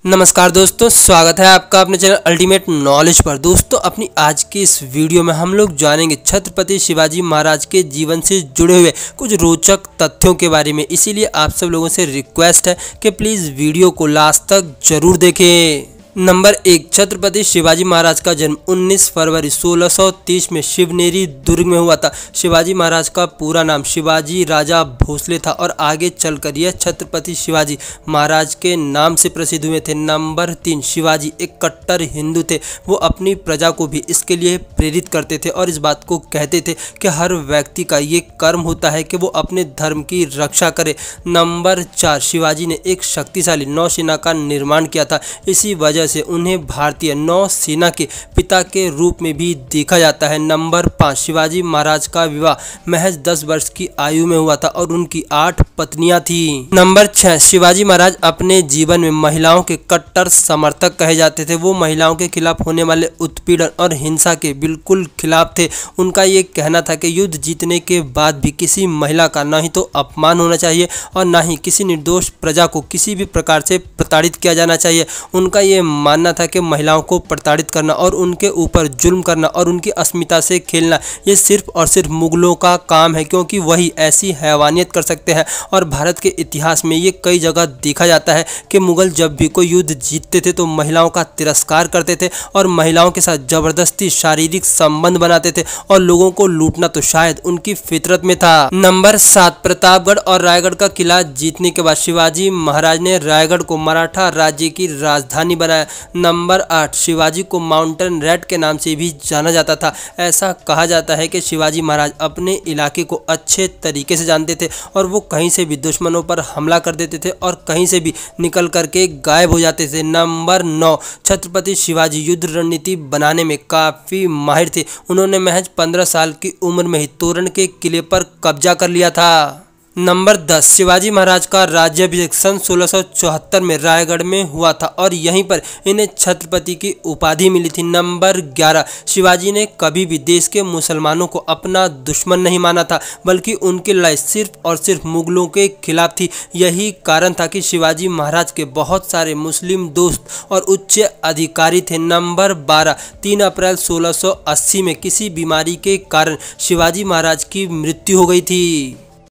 नमस्कार दोस्तों, स्वागत है आपका अपने चैनल अल्टीमेट नॉलेज पर। दोस्तों, अपनी आज की इस वीडियो में हम लोग जानेंगे छत्रपति शिवाजी महाराज के जीवन से जुड़े हुए कुछ रोचक तथ्यों के बारे में। इसीलिए आप सब लोगों से रिक्वेस्ट है कि प्लीज़ वीडियो को लास्ट तक जरूर देखें। नंबर 1, छत्रपति शिवाजी महाराज का जन्म 19 फरवरी 1630 में शिवनेरी दुर्ग में हुआ था। शिवाजी महाराज का पूरा नाम शिवाजी राजा भोसले था और आगे चलकर यह छत्रपति शिवाजी महाराज के नाम से प्रसिद्ध हुए थे। नंबर 3, शिवाजी एक कट्टर हिंदू थे। वो अपनी प्रजा को भी इसके लिए प्रेरित करते थे और इस बात को कहते थे कि हर व्यक्ति का ये कर्म होता है कि वो अपने धर्म की रक्षा करे। नंबर 4, शिवाजी ने एक शक्तिशाली नौसेना का निर्माण किया था। इसी वजह से उन्हें भारतीय नौसेना के पिता के रूप में भी देखा जाता है। नंबर 5, शिवाजी महाराज का विवाह महज 10 वर्ष की आयु में हुआ था और उनकी 8 पत्नियां थी। नंबर 6, शिवाजी महाराज अपने जीवन में महिलाओं के कट्टर समर्थक कहे जाते थे। वो महिलाओं के खिलाफ होने वाले उत्पीड़न और हिंसा के बिल्कुल खिलाफ थे। उनका ये कहना था कि युद्ध जीतने के बाद भी किसी महिला का न ही तो अपमान होना चाहिए और न ही किसी निर्दोष प्रजा को किसी भी प्रकार से प्रताड़ित किया जाना चाहिए। उनका ये मानना था कि महिलाओं को प्रताड़ित करना और उनके ऊपर जुल्म करना और उनकी अस्मिता से खेलना ये सिर्फ और सिर्फ मुगलों का काम है, क्योंकि वही ऐसी हैवानियत कर सकते हैं। और भारत के इतिहास में ये कई जगह देखा जाता है कि मुगल जब भी कोई युद्ध जीतते थे तो महिलाओं का तिरस्कार करते थे और महिलाओं के साथ जबरदस्ती शारीरिक संबंध बनाते थे और लोगों को लूटना तो शायद उनकी फितरत में था। नंबर 7, प्रतापगढ़ और रायगढ़ का किला जीतने के बाद शिवाजी महाराज ने रायगढ़ को मराठा राज्य की राजधानी बनाया। नंबर 8, शिवाजी को माउंटेन रेड के नाम से भी जाना जाता था। ऐसा कहा जाता है कि शिवाजी महाराज अपने इलाके को अच्छे तरीके से जानते थे और वो कहीं से भी दुश्मनों पर हमला कर देते थे और कहीं से भी निकल करके गायब हो जाते थे। नंबर 9, छत्रपति शिवाजी युद्ध रणनीति बनाने में काफ़ी माहिर थे। उन्होंने महज 15 साल की उम्र में ही तोरण के किले पर कब्जा कर लिया था। नंबर 10, शिवाजी महाराज का राज्याभिषेक सन 1674 में रायगढ़ में हुआ था और यहीं पर इन्हें छत्रपति की उपाधि मिली थी। नंबर 11, शिवाजी ने कभी भी देश के मुसलमानों को अपना दुश्मन नहीं माना था, बल्कि उनकी लड़ाई सिर्फ और सिर्फ मुगलों के खिलाफ थी। यही कारण था कि शिवाजी महाराज के बहुत सारे मुस्लिम दोस्त और उच्च अधिकारी थे। नंबर 12, 3 अप्रैल 1680 में किसी बीमारी के कारण शिवाजी महाराज की मृत्यु हो गई थी।